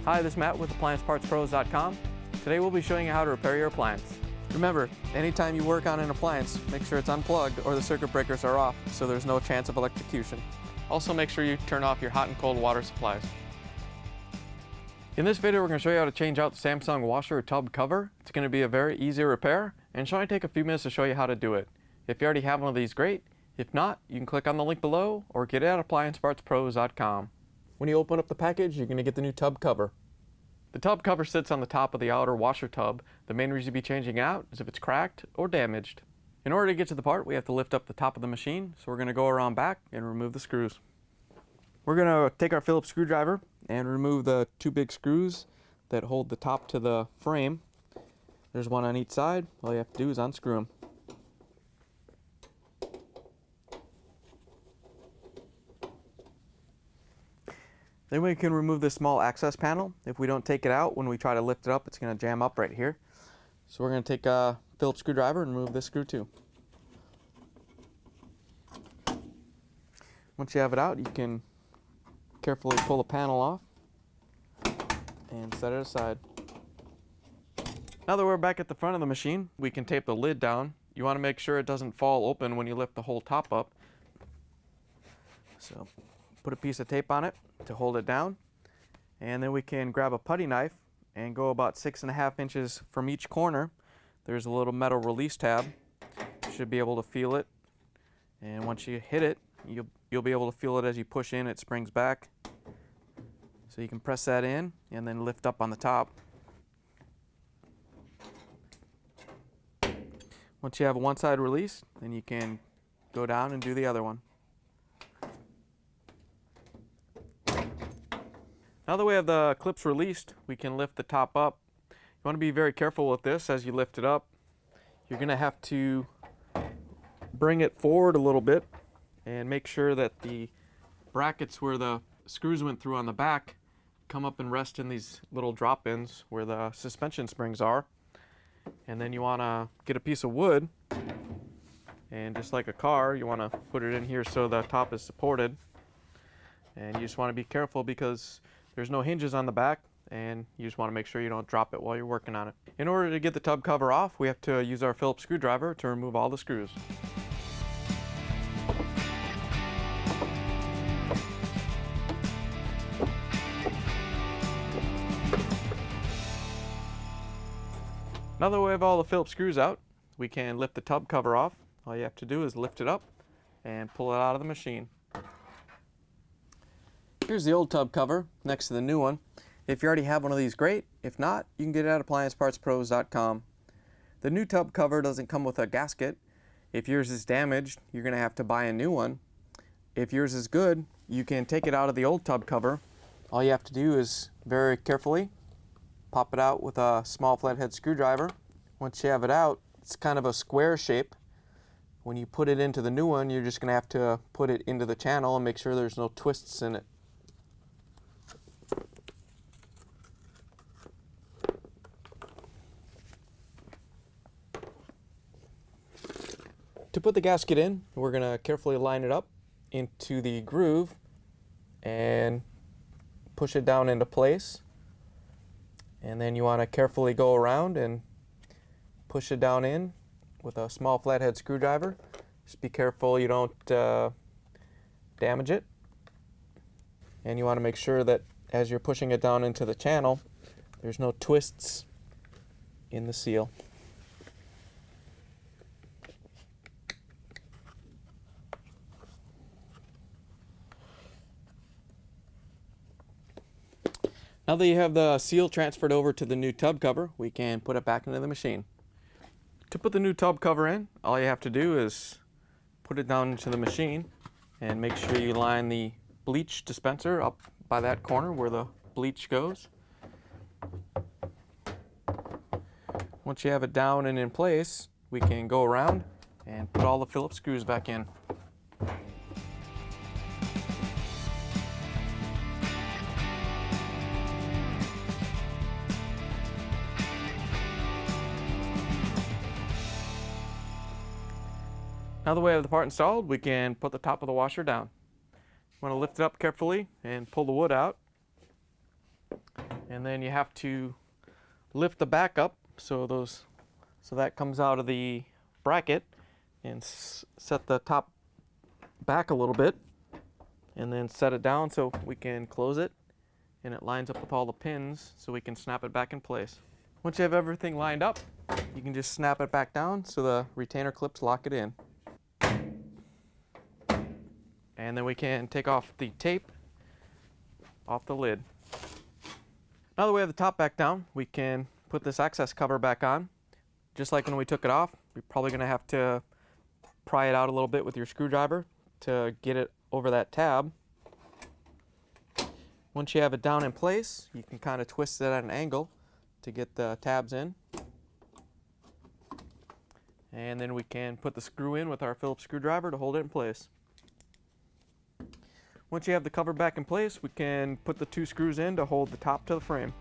Hi, this is Matt with AppliancePartsPros.com. Today we'll be showing you how to repair your appliance. Remember, anytime you work on an appliance, make sure it's unplugged or the circuit breakers are off so there's no chance of electrocution. Also make sure you turn off your hot and cold water supplies. In this video we're going to show you how to change out the Samsung washer or tub cover. It's going to be a very easy repair and should only take a few minutes to show you how to do it. If you already have one of these, great. If not, you can click on the link below or get it at AppliancePartsPros.com. When you open up the package, you're going to get the new tub cover. The tub cover sits on the top of the outer washer tub. The main reason you'll be changing it out is if it's cracked or damaged. In order to get to the part, we have to lift up the top of the machine, so we're going to go around back and remove the screws. We're going to take our Phillips screwdriver and remove the two big screws that hold the top to the frame. There's one on each side. All you have to do is unscrew them. Then we can remove this small access panel. If we don't take it out, when we try to lift it up, it's going to jam up right here. So we're going to take a Phillips screwdriver and remove this screw too. Once you have it out, you can carefully pull the panel off and set it aside. Now that we're back at the front of the machine, we can tape the lid down. You want to make sure it doesn't fall open when you lift the whole top up. So put a piece of tape on it to hold it down, and then we can grab a putty knife and go about 6.5 inches from each corner. There's a little metal release tab. You should be able to feel it, and once you hit it, you'll be able to feel it as you push in. It springs back, so you can press that in and then lift up on the top. Once you have one side released, then you can go down and do the other one. Now that we have the clips released, we can lift the top up. You want to be very careful with this as you lift it up. You're going to have to bring it forward a little bit and make sure that the brackets where the screws went through on the back come up and rest in these little drop-ins where the suspension springs are. And then you want to get a piece of wood, and just like a car, you want to put it in here so the top is supported. And you just want to be careful because there's no hinges on the back, and you just want to make sure you don't drop it while you're working on it. In order to get the tub cover off, we have to use our Phillips screwdriver to remove all the screws. Now that we have all the Phillips screws out, we can lift the tub cover off. All you have to do is lift it up and pull it out of the machine. Here's the old tub cover next to the new one. If you already have one of these, great. If not, you can get it at AppliancePartsPros.com. The new tub cover doesn't come with a gasket. If yours is damaged, you're going to have to buy a new one. If yours is good, you can take it out of the old tub cover. All you have to do is very carefully pop it out with a small flathead screwdriver. Once you have it out, it's kind of a square shape. When you put it into the new one, you're just going to have to put it into the channel and make sure there's no twists in it. To put the gasket in, we're going to carefully line it up into the groove and push it down into place. And then you want to carefully go around and push it down in with a small flathead screwdriver. Just be careful you don't damage it. And you want to make sure that as you're pushing it down into the channel, there's no twists in the seal. Now that you have the seal transferred over to the new tub cover, we can put it back into the machine. To put the new tub cover in, all you have to do is put it down into the machine and make sure you line the bleach dispenser up by that corner where the bleach goes. Once you have it down and in place, we can go around and put all the Phillips screws back in. Now that we have the part installed, we can put the top of the washer down. You want to lift it up carefully and pull the wood out. And then you have to lift the back up so that comes out of the bracket, and set the top back a little bit, and then set it down so we can close it, and it lines up with all the pins so we can snap it back in place. Once you have everything lined up, you can just snap it back down so the retainer clips lock it in. And then we can take off the tape off the lid. Now that we have the top back down, we can put this access cover back on. Just like when we took it off, you're probably going to have to pry it out a little bit with your screwdriver to get it over that tab. Once you have it down in place, you can kind of twist it at an angle to get the tabs in. And then we can put the screw in with our Phillips screwdriver to hold it in place. Once you have the cover back in place, we can put the 2 screws in to hold the top to the frame.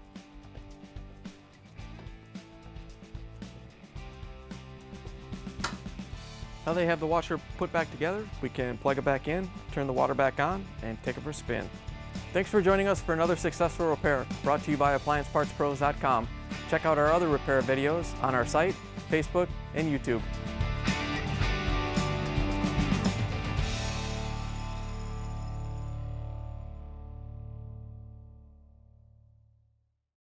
Now that you have the washer put back together, we can plug it back in, turn the water back on, and take it for a spin. Thanks for joining us for another successful repair brought to you by AppliancePartsPros.com. Check out our other repair videos on our site, Facebook, and YouTube.